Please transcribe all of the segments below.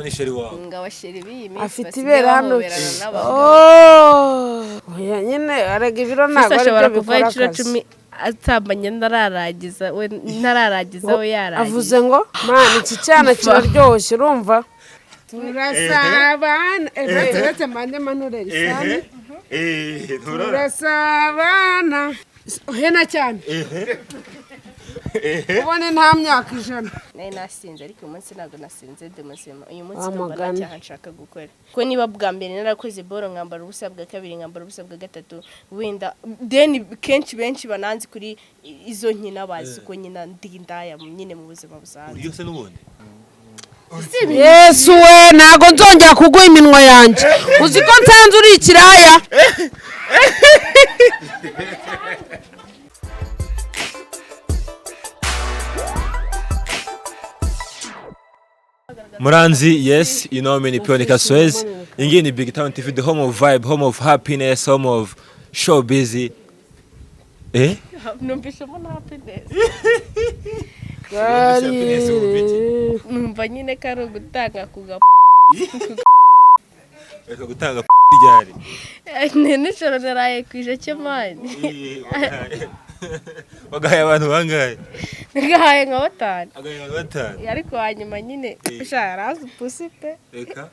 ni sheri wawe ngabasheri biyimi afite ibera hano oya nyine arega ibiro ntabwo ari byo bikora akazi atambanye ndararagiza we ntararagiza we yaragize avuze ngo man iki cyana kiraryoshye urumva turasabana retse mande manureri sane turasabana hena cyane ubone nta myaka ijana nasinze ariko umunsi ntabwo nasinze demusema uyu munsi ndabona cyane nshaka gukora ko niba bwa mbere narakoze boro nkambara ubusa bwa kabiri nkambara ubusa bwa gatatu wenda then kenshi benshi bananzi kuri izo nkina bazi ko nyina ndindaya nyine mu buzima busanzwe yose n'ubundi Yesu we nago nzongera kuguha iminwa yanjye uzi ko nsanze uri ikiraya Muranzi, yes, you know me, ni Pionica Suez. Ingi ni BigTown TV, the home of vibe, home of happiness, home of show busy. Numvisha mo happiness. Gari. Numva nyine karo gutanga Eka gutanga ryari. Nene shoro naraye kwije cyamani. Wagaye abantu bangaye. Ngahaye nka batanu. Agaye batanu. Ariko hanyuma nyine usharaza pusipe. Eka.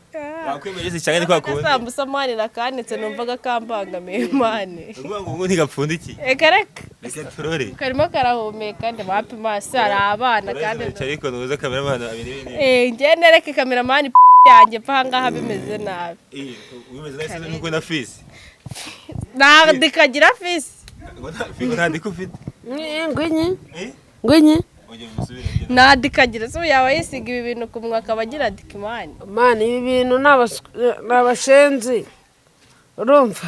Bakwemeje cyane kwa kundi. Sambusa mani nakanetse numvaga kambangamiye mani. Ngo ntigapfundiki. Eka reka. Eka turore. Karimo karahumeka ndabapima sara abana kandi ariko nuza cameraman abiri. Ngiye nereke cameraman yanjye panga bimeze nabi. Bimeze neza nuko na fisi. Ndikagira fisi. Ngondandika ufite. Ngwinyi. Nadikagira so yawe yisiga ibi bintu ku mwaka bagira dikimani. Man ibi bintu nabashenzi. Urumva?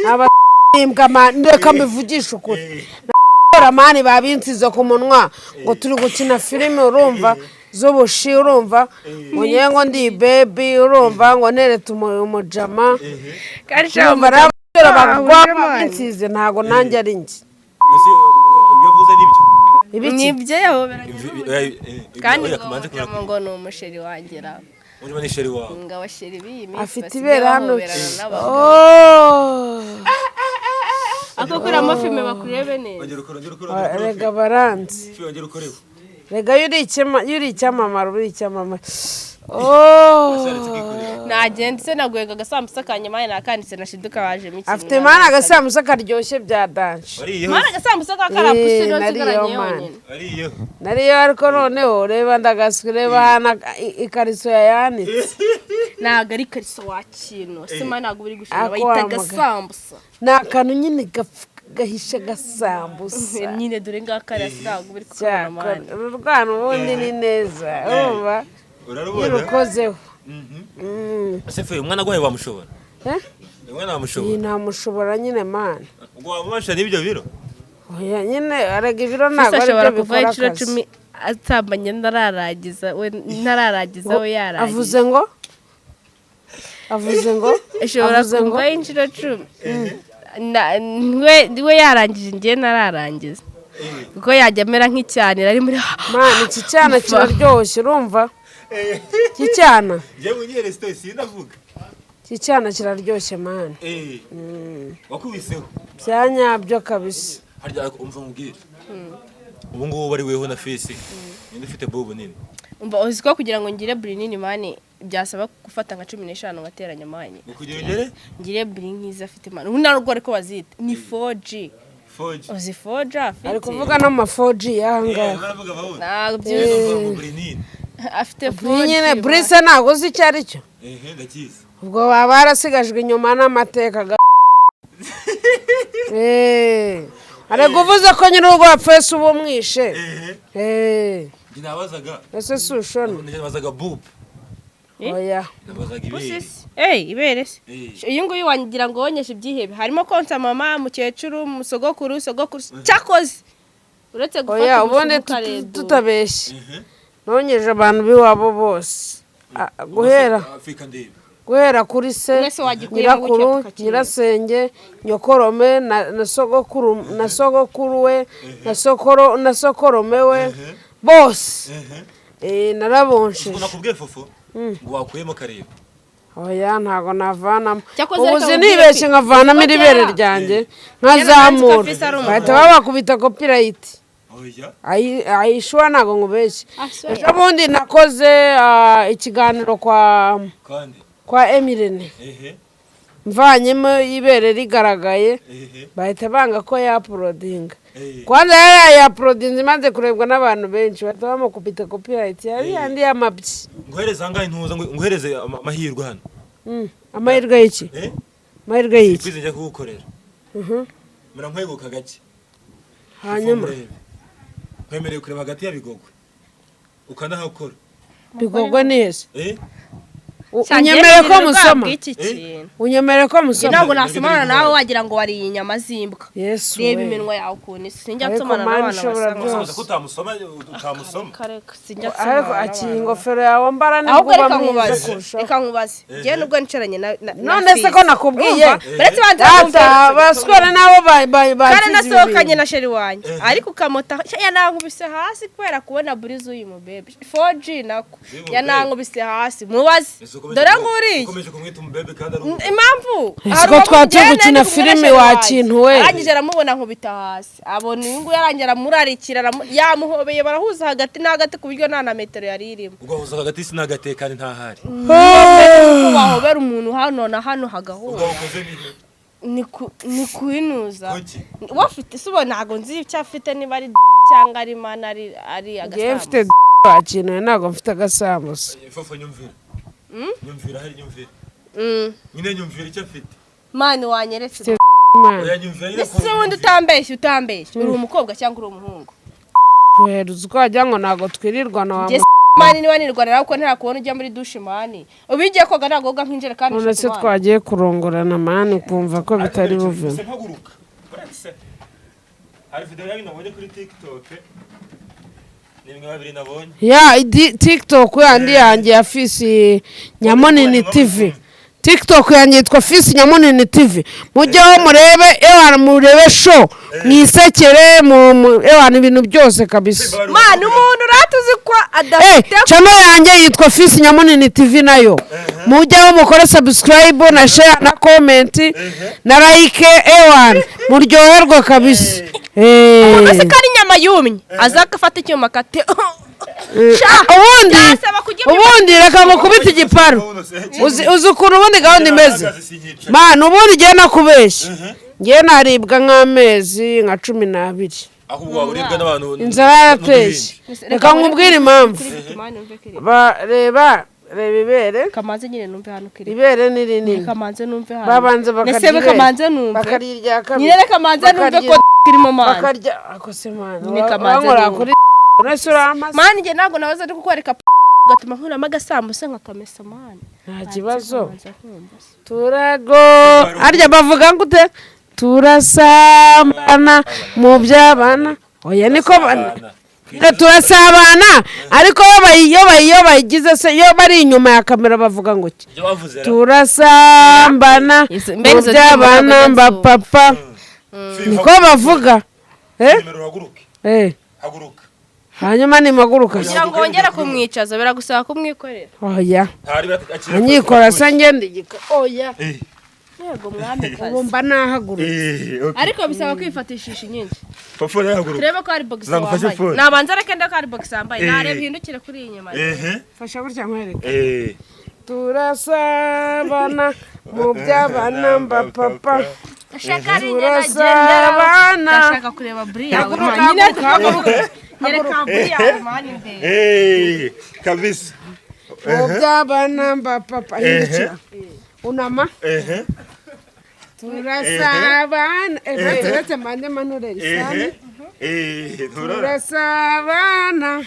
Ab'imbwa man ndeka mbivugisha ukuri. Mani babinsize ku munwa ngo turi gukina filime urumva zoboshi urumva ngo nyengo ndi baby urumva ngo nerete umujama kandi cyo bagwabinsize ntago nanjye ari ngi yavuze nibyo nibyo yahoberanye kandi ngo no umusheri wangera Unjye ni sheri wawe ngabasheri biyimi afite ibera hano ako kuri amafilme bakurebe neza rega baranzi rega yuri icyamamara uri icyamamara nagendetse nagwega agasambusa kanyamaye nakanditse nashiduka waje miki afite mana agasambusa karyoshye bya dance mana agasambusa kakarapusi no zigaranye ariyo nariyo ariko noneho reba ndagasireba hana ikariso yanitse naga ari kariso wakino sima nago biri gushira bayita gasambusa nakanu nyine gahisha gasambusa nyine dore ngakara sirago biri kubona mani urwana ubundi ni neza urumva urukozeho Sefe umwana gwaye wamushobora umwana wamushobora namushobora nyine man ubwo wamubasha n'ibyo biro oya nyine arega ibiro ntabwo ari byo bikora akazi atambanye ndararagiza we ntararagiza we yaragize avuze ngo ashobora kuva inshuro 10 we yarangije ngiye nararangiza kuko yajyamera nk'icyanira ari muri man iki cyana kiraryoshye urumva Kicyana. Jewe nyere station ndavuga. Kicyana kiraryoshye man. Wakubiseho. Byanyabyo kabisa. Harya umva mubwire. Ubu ngubu bari weho na face. Ninde ufite bobo nini? Umva uziko kugira ngo ngire buri nini mani byasaba gufata nka 15 ngateranya mani. Kugira ngere? Ngire buri nkiza afite mani. Ubu narwo ariko bazita ni 4G. 4G. Uzi 4G afite. Ari kuvuga no ma 4G yanga. Baravuga bawo. Ntabwo byose buri nini. Afite 4G. Nyine Brisa ntago uzi icyo ari cyo. Ndakizi. Ubwo baba barasigajwe inyuma n'amateka. Are kuvuza ko nyine urwo apfese ubu mwishe. Ginabazaga. Ese sushona. Ginabazaga bub. Oya. Nabazaga ibere. Ibere. Uyu nguyu wangira ngo wonyeshe ibyihebe. Harimo konsa mama, mukecuru, musogokuru, cyakoze. Uretse gufata. Oya, ubone tutabeshye. Nonyeje abantu biwabo bose. Guhera kuri se, nyirakuru, nyirasenge, nyokorome na sogokuru we, na sokorome we, bose. Narabonshe. Nakubwiye Fofo. ngo wakuyemo kareba oya ntago navanamo Cyakoze ubuzi reka nibeshye nkavanamo Kuko iribere kera- ryanjye Kera nkazamura nanditse ko Fisa bahita ari babakubita copyright oya ayishwa ntago nkubeshye Aswe. ejo bundi nakoze ikiganiro kwa Emirene mvanyemo ibere rigaragaye bahita banga ko yapulodinga kwanza yapulodinze imaze kurebwa n'abantu benshi bahita bamukubita copyright yari yandi y'amabyi nguhereze angahe ntuza nguhereze amahirwe hano amahirwe y'iki amahirwe y'iki kwize njya kugukorera mura nkweguka gake hanyuma kwemereye kureba hagati ya Bigogwe ukanahakora Bigogwe neza Cyangwa unyemereye ko musoma iki kintu unyemereye ko musoma ntabwo nasomana nawe wagira ngo wari inyama zimbwa Yesu reba we. iminwa yawe ukuntu sinjya Ariko nsomana Mana n'abana ishobora basanga byose. utamusoma sinjya ariko nsomana akiri ingofero yawe mbara ahubwo nibwo reka uba mwiza nkubaze kurushaho reka nkubaze njyewe nubwo nicaranye na none se ko nakubwiye uretse banza ata baswara nabo kandi nasohokanye na sheri wanjye ariko ukamota yanankubise hasi kubera kubona burize uyu mubebe 4G nako yanankubise hasi mubaze dore nguriye ukomeje kumwita umubebe kandi ari impamvu siko twatuye gukina filime wakintu we arangije aramubona nkubita hasi abona uyu nguyu arangira amurarikira yamuhobeye barahuza hagati na hagati ku buryo nta na metero yari irimo ugahuza hagati sinagatekane ntahari wahobera umuntu hano na hano hagahura ni kuinuza wafite subo ntago nzi icyo afite niba ari cyangwa ari mana ari ngiye mfite agasambu wakintu ntago mfite agasambusa Fofo nyumvira nyumvira hari nyumvira nyine nyumvira icyo afite mani wanyeretse oya nyumvira ese wundi utambeshye uri umukobwa cyangwa uri umuhungu tuherutse ko wagira ngo ntago twirirwana wa mani niba nirwanira kuko ntarakubona ujya muri dushe mani ubigiye koga ntagoga nk'injerekani none se twagiye kurongorana mani kumva ko bitari buve hari video yanyu nabonye kuri TikTok ni bimwe babiri nabonye ya TikTok yandi yanjye ya Fisi Nyamunini TV TikTok yanjye yitwa Fisi Nyamunini TV mujyeho murebe murebe show mwisekere ewana ibintu byose kabisa mani umuntu ratuzi ko adafite channel yanjye yitwa Fisi Nyamunini TV nayo mujyeho mukore subscribe na share na comment na like ewana muryoherwe kabisa ese kari nyama yumye azakafata icyuma kate ubundi reka mukubita igiparu uzi ukuntu ubundi gahunda imeze mana ubundi ngiye nakubeshya ngiye naribwa nk'amezi nka 12 ahubwo waburibwa n'abantu inzara yarateshye reka nkubwire impamvu reba ibere kamanze nyine numve hano kiri ibere ni rinini kamanze numve hano babanze bakarirya kabiri nyine kamanze numve ko kirimo mana bakarya akose mana ni kamanze kuri nese uramaze mani nge ntabwo nabaza ari kukwereka gatuma nkuramo agasambusa nkakamesa mani nta kibazo turago arya bavuga ngute turasambana mu by'abana oya niko turasabana ariko iyo bayigize se iyo bari inyuma ya kamera bavuga ngo ki turasambana mu by'abana mba papa niko bavuga haguruka hanyuma nimaguruka kugira ngo wongere kumwicaza biragusaba kumwikorera oya anyikora se ngende igika oya yego mwami ubu mba nahaguruka ariko bisaba kwifatishisha inyinshi Fofo yahaguruka turebe ko ari box wambaye nabanza reka ndako ari box wambaye narebe hindukire kuri iyi nyuma fasha gutya nkwereke turasabana mu by'abana mba papa turasabana ndashaka kureba buri yawe nyine nyereka buri yawe mani mbere kabisa mu by'abana mba papa hindukira unama turasabana uretse mbande manureri sane turasabana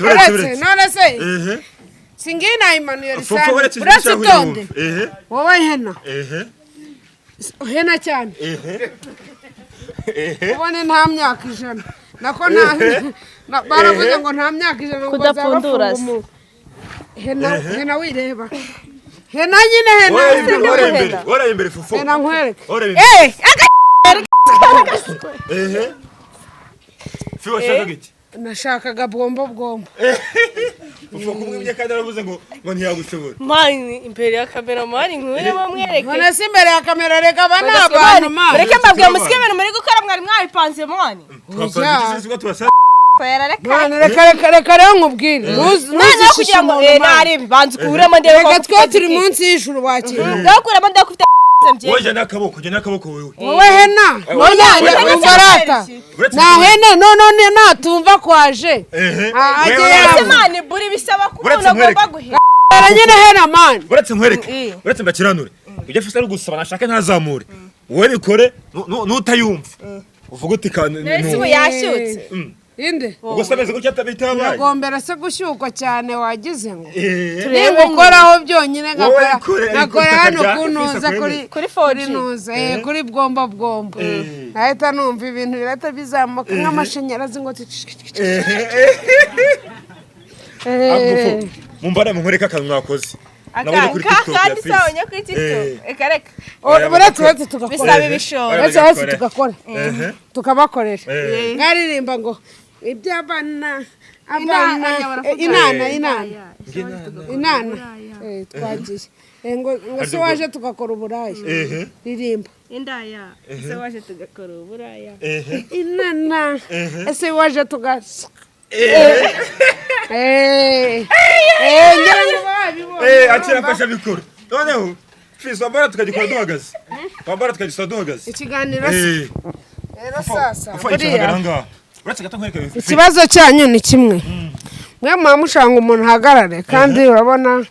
uretse none se singiye nayimanuye risane uretse utonde wowe hena cyane ubone nta myaka 100 nako baravuze ngo nta myaka 100 ngo kudapfundura hena wireba hena nyine ora imbere Fofo hena nkwereke Fiwa shaka giti nashakaga bwombo Fofo kumwe kandi aravuze ngo ntiyagushobora mani imbere ya kamera mani nkuremo mwereke none si imbere ya kamera reka bana abantu mani reka mbabwira musike ibintu muri gukora mwari mwabipanze mani reka rero nkubwire kugira ngo narebe banze ukuremo ndebe reka twe turi munsi y'ijuru wakira ndakuramo ndakufite wowe n'akaboko wewe wowe hena none umbarata na hene none natumva kwaje mani buri bisaba ko umuntu agomba guhera nyine hena mani uretse nkwereke uretse mbakiranure ibyo afite ari gusaba nashaka ntazamure wowe bikore n'utayumva uvuga uti nese ubu yashyutse inde ubwo sameze ko cyatabitabye yagombera se gushyukwa cyane wagize ngo turebe gukoraho byonyine ngakora hano kunuza kuri 4G nuza kuri bwombo ahita numva ibintu birata bizamuka nk'amashanyarazi ngo mumbara munkoreka akantu mwakoze nabonye kuri TikTok kandi sawonye kuri TikTok reka uretse tugakora bisaba ibishoro uretse tugakora tukabakoresha ngaririmba ngo iby'abana inana twagiye ngo se waje tugakora uburaya ririmba indaya ese waje tugakora uburaya inana ese waje tugasa ngira ngo babibona akira fasha bikora noneho fiso wambara tukagikora duhagaze ikiganiro se rero sasa ikibazo cyanyu ni kimwe mwe mushanga umuntu hagarare kandi urabona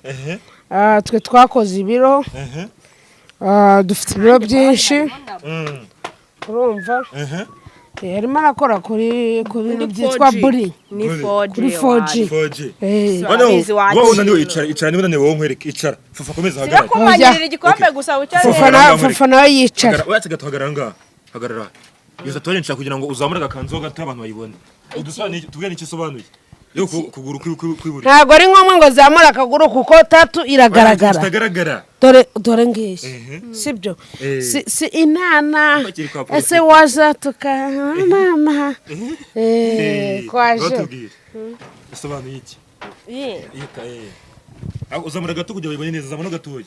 twe twakoze ibiro dufite ibiro byinshi urumva yarimo arakora kuri bintu byitwa buri ni 4G kuri 4G wowe unaniwe icara niba unaniwe wowe nkwereke icara Fofo komeza hagarara kumanyirira igikombe gusa ucyane Fofo nawe yicara uretse gatuhagarara ngaha hagarara yuza tubarenca kugira ngo uzamure agakanzu gato abantu bayibone udusana tubwene icyo sobanuye yo kuguru kwiburi ntago ari ngombwa ngo zamura akaguru kuko tatu iragaragara dore ngiye sibyo si inana ese waza tukanana kwaje sobanuye iki uzamura gato kugira bayibone neza zamura gatoya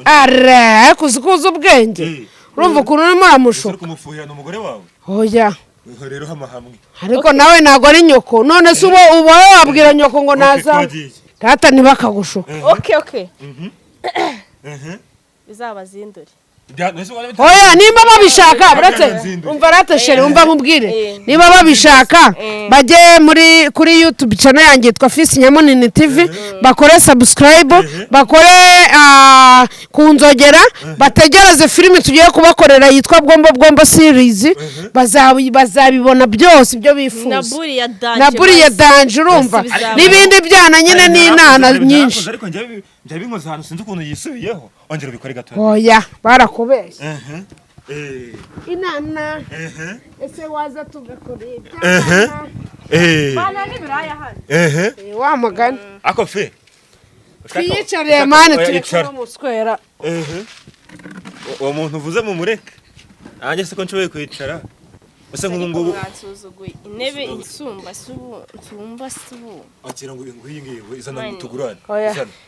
ara kuzukuza ubwenge urumva ukuntu urimo uramushuka kumufuhirana umugore wawe oya rero hamwe ariko nawe ntago ari nyoko none se uba wabwira nyoko ngo naza data ntibakagushuka okay bizabazindure oya nimba babishaka buretse umva rateshere umva nkubwire niba babishaka bajye kuri YouTube channel yanjye yitwa Fisi Nyamunini TV bakore subscribe bakore kunzogera bategereze filimi tugiye kubakorera yitwa Bwombo series bazabibona byose ibyo bifuza naburi ya danje urumva nibindi byana nyine n'inana nyinshi ariko njye binkoze hano sinzi ukuntu yisubiyeho ongera bikore gato oya barakubeshya inana ese waza tugakora bana n'ibiraya hano wa mugani ako fe twiyicariye mani turi kumuswera uwo muntu uvuze mu mureke nanjye se ko nshoboye kwicara ese nk'ubu ngubu intebe insumba subu akira ngo iyi izana tugurane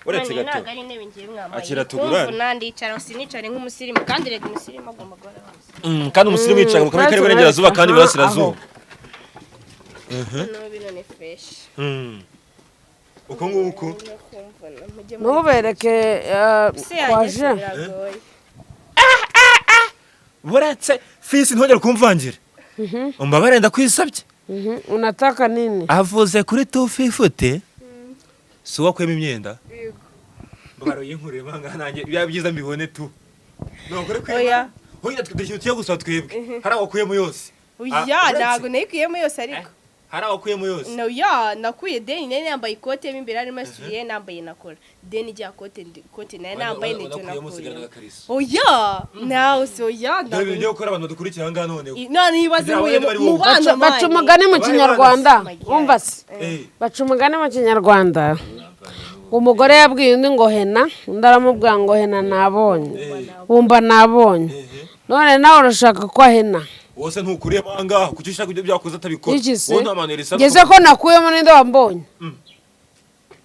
uretse gato ntabwo ari intebe ngiye mwamaye akira tugurane nandicara sinicare nk'umusirimu kandi rega umusirimu agomba guhora hose kandi umusirimu yicara mu karere k'Iburengerazuba kandi Iburasirazuba bino ni fresh uko nguko nubereke kwaje buretse Fisi ntongera kumvangira umbabare ndakwisabye unataka nini avuze kuri 250 si wakwema imyenda mbaro yinkurire banga nanjye byiza mbibone tu nokore kwema hoya twidishye tuye gusa twebwe hari abakuyemo yose oya ntago nakuyemo yose ariko hari abakuyemo yose no ya nakuye deni nene yambaye ikote imbere harimo asuye nambaye nakora deni rya kote naye nambaye n'icyo nakuye oya nawe so ya ndabe ibyo gukora abantu dukurikira hanga none none ibaze mu bana baca umugani mu kinyarwanda umva se baca umugani mu kinyarwanda umugore yabwiye undi ngo hena undi aramubwira ngo hena nabonye wumva nabonye none nawe urashaka ko hena wose ntukuriye manga kuki ushaka ibyo byakoze atabikora Wowe ntamanirisa ngeze ko nakuyemo ninde wambonye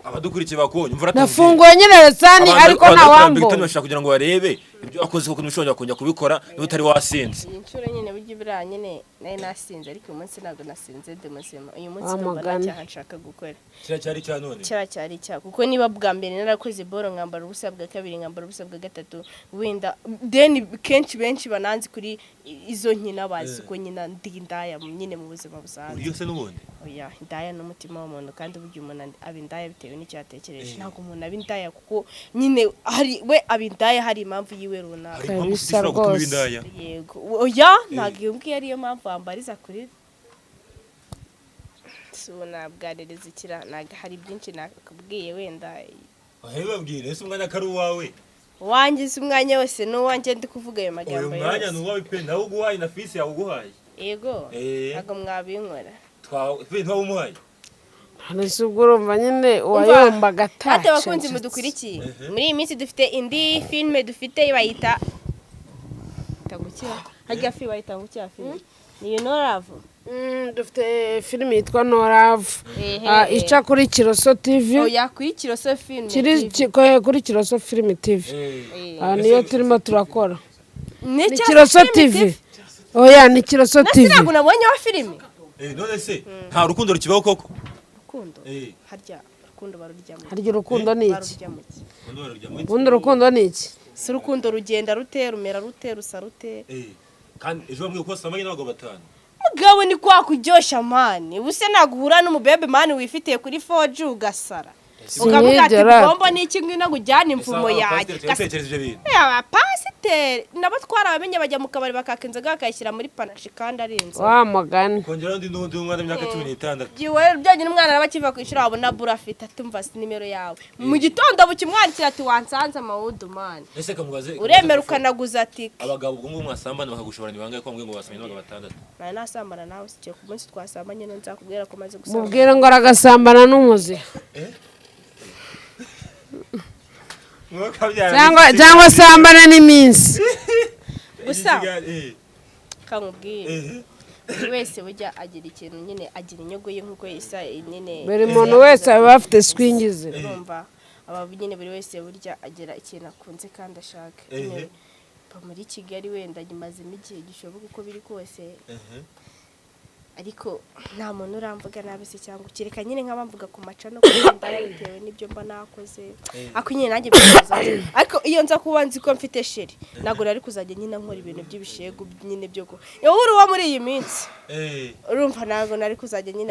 abadukurikiye bakonye mvura nafunguye nyine resani ariko nta wambonye bashaka kugira ngo barebe ibyo wakoze kuko ntushobora kongera kubikora niba utari wasinze iyi nshuro nyine burya ibira nyine nayo nasinze ariko uyu munsi ntabwo nasinze de muzima uyu munsi ndumva nta nshaka gukora cyari cya none cyari icya kuko niba bwa mbere narakoze boro nkambara ubusa bwa kabiri nkambara ubusa bwa gatatu wenda then kenshi benshi bananzi kuri izo nkina bazi ko nyina ndi indaya nyine mu buzima busanzwe uri yose n'ubundi oya indaya n'umutima w'umuntu kandi burya umuntu aba indaya bitewe n'icyo yatekereje ntabwo umuntu aba indaya kuko nyine hari we aba indaya hari impamvu yiwe runaka bisa rwose yego oya ntabwo iyo ngiyo ariyo mpamvu wambariza kuri nabwaririza ikira hari byinshi nakubwiye wenda babwire ese umwanya kari uwawe wangize umwanya wose n'uwanjye ndi kuvuga ayo magambo yose uyu mwanya ni uwawe pe nawe uguhaye na fisi yawe uguhaye yego ntabwo mwabinkora ntawumuhaye nese ubwo urumva nyine uwayomba agatashye ate abakunzi mudukurikiye muri iyi minsi dufite indi filime dufite bayita tangukira hajya fi bayita ngukira filime ni you know love dufite filime yitwa No Love ica kuri Kiroso TV oya kuri Kiroso filime kuri Kiroso filime TV niyo turimo turakora ni Kiroso TV oya ni Kiroso TV ntabwo nabonye wa filime none se nta rukundo rukibaho koko rukundo harya rukundo baruryamo harya urukundo ni iki ubundi urukundo ni iki si urukundo rugenda rute rumera rute rusa rute kandi ejo bamwe uko samanye n'abagabo batanu mugabo ni kwa kuryoshya mani ubuse naguhura n'umubebe mani wifitiye kuri 4G ugasara ukavuga ati bombo ni iki ngwino gujyana imvumo yaje pasiteri nabo twarabamenye bajya mu kabari bakakenza gakayishyira muri panashi kandi arinze wa mugani kongera undi umwana w'imyaka 16 jiwe byonyine umwana arabakiva kwishura abona burafite atumva nimero yawe mu gitondo bukimwandikira ati wansanze amawudu mani ese kamubaze uremera ukanaguza ati abagabo ubwo ngo mwasambana bakagushobora ni bangaye ko ngo basamenye n'abagabo batandatu naye nasambana nawe sikiye ku munsi twasambanye no nzakubwira ko maze gusambana mubwire ngo aragasambana n'umuzi cyangwa sambana n'iminsi gusa kamubwire buri wese burya agira ikintu nyine agira inyogo ye nk'uko isa nyine buri muntu wese aba afite swingize urumva aba nyine buri wese burya agira ikintu akunze kandi ashaka nyine muri Kigali wenda nyimazemo igihe gishoboka uko biri kose ariko nta muntu uramvuga nabi se cyangwa ukireka nyine nk'abamvuga ku macano kugenda bitewe n'ibyo mba nakoze ako nyine nanjye bizaza ariko iyo nza kuba nzi ko mfite sheri ntabwo nari kuzajya nyine nkora ibintu by'ibishego nyine byo ko uri uwo muri iyi minsi urumva ntabwo nari kuzajya nyine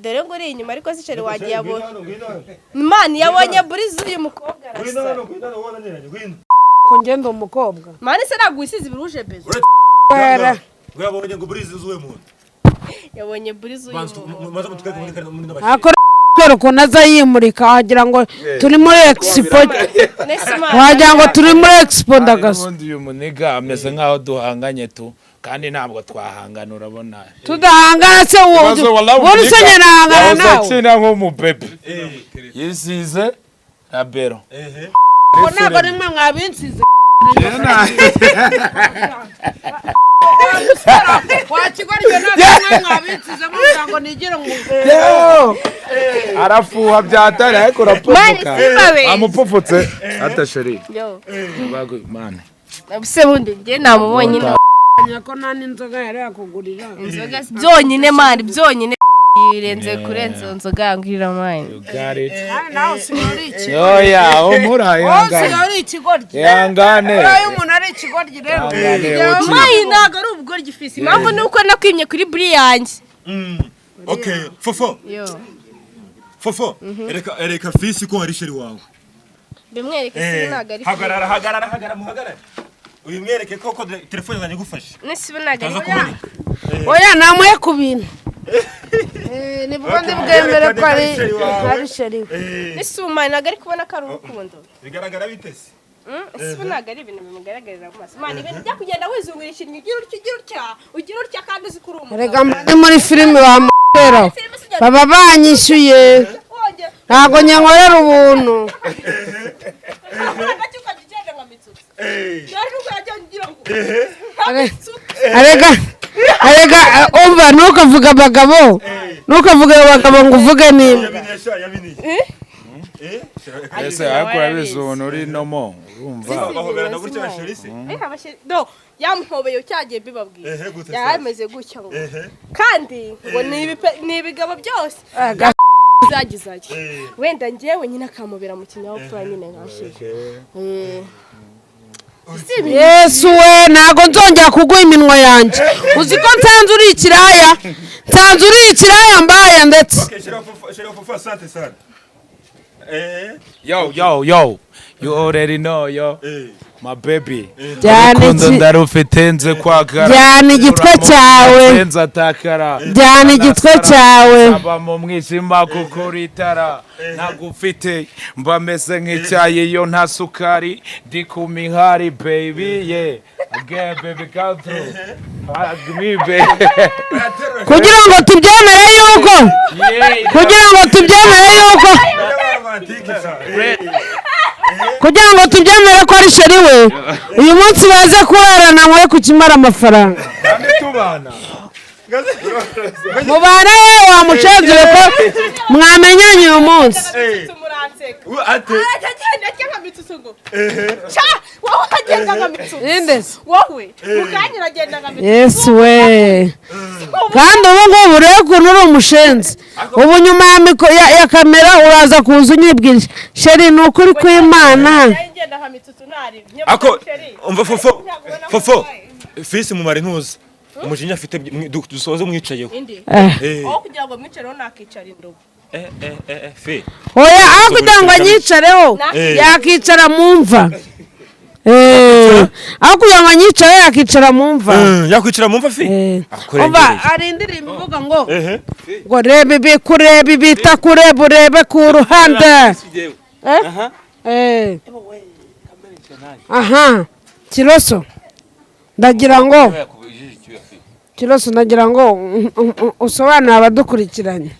dore ngo uri inyuma ariko se sheri wagiye abona mani yabonye burizi uyu mukobwa arasa ko ngenda umukobwa mani se ntabwo wisize ibiruje bezo yabonye ngo burizi uzuwe mu yabonye burizi uyu maze mutukake muri n'abashyi akora ko naza yimurika wagira ngo turi muri expo wagira ngo turi muri expo ndagaso uyu muniga ameze nkaho duhanganye tu kandi ntabwo twahangana urabona tudahangana se wowe usenya nahangana nawe uzakina nk'umubebe yisize rabero ko ntabwo rimwe mwabinsize wakigoryo ntabwo mwabinsize muvuga ngo nigire ngo arafuha byatari ariko urapfuka amupfupfutse atasheri bago mane abuse bundi nge namubonye ko nta n'inzoga yari yakugurira inzoga byonyine mani byonyine yirenze kurenza inzoga ngirira mani nawe usigaye iki yoya umura yangane usigaye ikigoryi yangane urayo umuntu ari ikigoryi rero mani ntago ari ubugoryi fisi impamvu nuko nakwimye kuri buri yanjye okay fofo fofo ereka fisi ko ari sheri wawe bimwereke se ntago ari hagarara muhagarare uyu mwereke koko telefone zanjye gufashe nisibe ntago ari oya namuye ku bintu nibwo ndibwemere ko ari sheri nisuma ntago ari kubona ko ari urukundo bigaragara bitese ese ntago ari ibintu bimugaragarira mu maso mani ibintu byo kugenda wizungurisha ugira utya kandi uzi kuri umuntu rega ndi muri filime bamutera baba banyishyuye ntago nyankorera ubuntu arega umva ntukavuga abagabo ngo uvuge niba ese akora bizona uri nomo urumva bahoberana gutya bashirisi no yamuhobeye cyagiye bibabwiye yameze gutya ngo kandi ngo ni ibigabo byose zagizaje wenda ngewe nyine akamubera mu kinyabupfura nyine nkashije Yesu we ntago nzongera kuguha iminwa yanjye uzi ko nsanze uri ikiraya mbaye ndetse yo you already know yo my baby Urukundo ndarufite nze kwagara jyana igitwe cyawe jyana igitwe cyawe aba mu mwijima kuko ritara nagufite mba meze nk'icyayi yo nta sukari ndi ku mihari baby yeah again baby come through me baby kugira ngo tubyemere ko ari sheri we uyu munsi baze kurarana mwe kukimara amafaranga mubare wa mucegere ko mwamenyanye uyu munsi Yesu we kandi ubu ngubu rero ukuntu uri umushenzi ubu nyuma ya kamera uraza kuza unyibwira sheri ni ukuri kw'Imana ako umva fofo fisi mumare ntuzi umujinya afite dusoze mwicayeho aho kugira ngo mwicareho nakicara indobo fe oya aho kugira ngo anyicareho yakicara mu mva aho kugira ngo anyicareho yakicara mu mva yakwicara mu mva fe umva hari indirimbo ivuga ngo reba ibi kureba ibita kureba urebe ku ruhande aha Kiroso ndagira ngo usobanure abadukurikiranye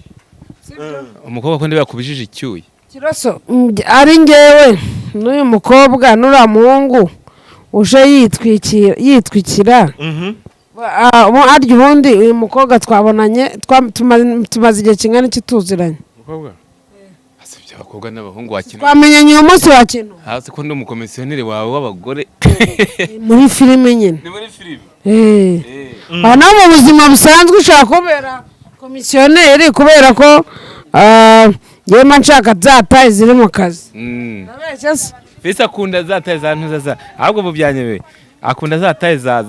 umukobwa ko ndiba yakubijije icyuye Kiroso ari ngewe n'uyu mukobwa n'uriya muhungu uje yitwikira arya ubundi uyu mukobwa twabonanye tumaze igihe kingana iki tuziranye umukobwa asibye abakobwa n'abahungu wakina twamenyanye uyu munsi wakina hasi ko ndi umukomisiyoneri wawe w'abagore muri filime nyine ni muri filime aho naho mu buzima busanzwe ushaka kubera komisiyoneri kubera ko yewe nshaka zataye ziri mu kazi ndabeshya se fisi akunda zataye za ntuza ahubwo bubyanyebe akunda zataye za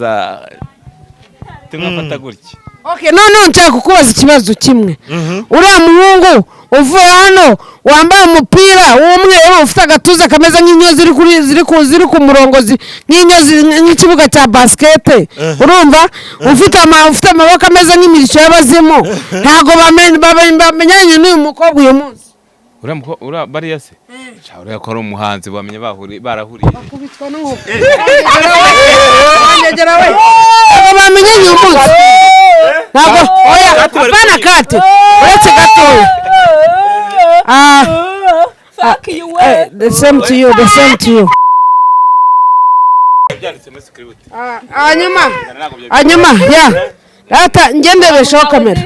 tumwafata gutya okay none nshaka kukubaza ikibazo kimwe uriya muhungu uvuye hano wambaye umupira w'umweru ufite agatuza kameze nk'inyozi ziri ku murongo nk'inyozi nk'ikibuga cya basket urumva ufite amaboko ameze nk'imirishyo y'abazimu ntago bamenyanye n'uyu mukobwa uyu munsi uriya bariya se uriya ko ari umuhanzi bamenye barahuriye bakubitwa n'inkuba wanyegera we ntago bamenyanye uyu munsi ntago oya apana kate uretse gatoya fuck you the same to you hanyuma ya data ndebeshaho kamera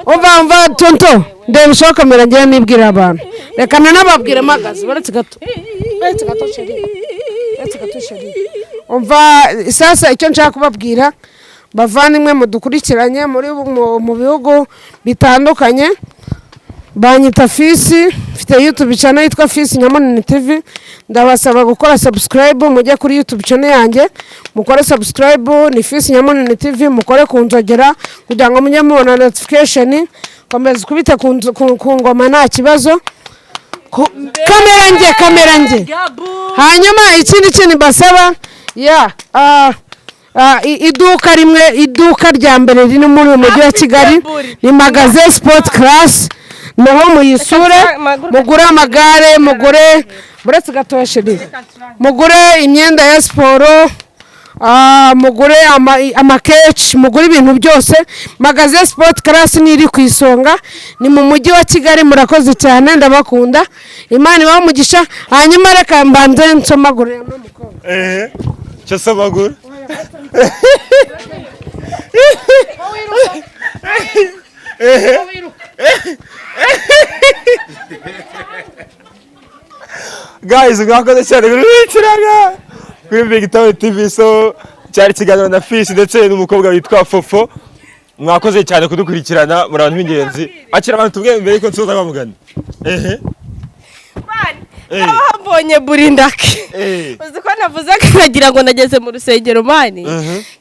umva tonto ndebeshaho kamera ngiye nibwira abantu reka nanababwire magazi baretse gato sheri umva sasa icyo nshaka kubabwira bavandimwe mudukurikiranye mu bihugu bitandukanye banyita fisi mfite YouTube channel yitwa Fisi Nyamunini TV ndabasaba gukora subscribe mujye kuri YouTube channel yanjye mukore subscribe ni Fisi Nyamunini TV mukore kunzogera kugira ngo mujye mubona notification komeza kubite ku ngoma nta kibazo kamera nge hanyuma ikindi kintu basaba ya iduka rya mbere riri muri mujyi wa Kigali ni magaze Sport Class naho muyisure mugure amagare mugure buretse gatosheri mugure imyenda ya siporo mugure amakeci mugure ibintu byose magaze Sport Class niri ku isonga ni mu mujyi wa Kigali murakoze cyane ndabakunda Imana ibamugisha hanyuma reka mbanze nsomagure n'umukobwa cyo somagura guys mwakoze cyane birukiraga kuri BigTown TV. So cyari kiganiro na Fish ndetse n'umukobwa witwa Fofo. Mwakoze cyane kudukurikirana muri abantu b'ingenzi. Akira abantu tubwe mbere ko nsoza bamugana. Mbonye burindake uzi ko navuze akanagira ngo nageze mu rusengero mani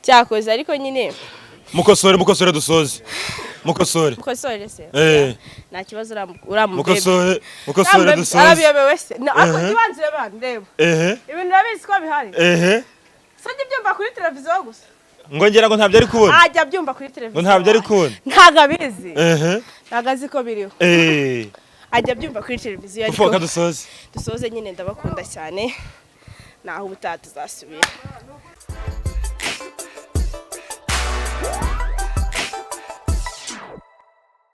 cyakoze ariko nyine mukosore dusoze mukosore se nta kibazo uramubebe mukosore dusoze arabiyobewe se ako kibanzire bandi reba ibintu urabizi ko bihari sanje byumva kuri televiziyo gusa ngongera ngo ntabyo ari kubona ajya byumva kuri televiziyo ngo ntabyo ari kubona ntago abizi ntago azi ko biriho ajya byumva kuri televiziyo ariko ufoka dusoze nyine ndabakunda cyane naho ubutaha tuzasubira.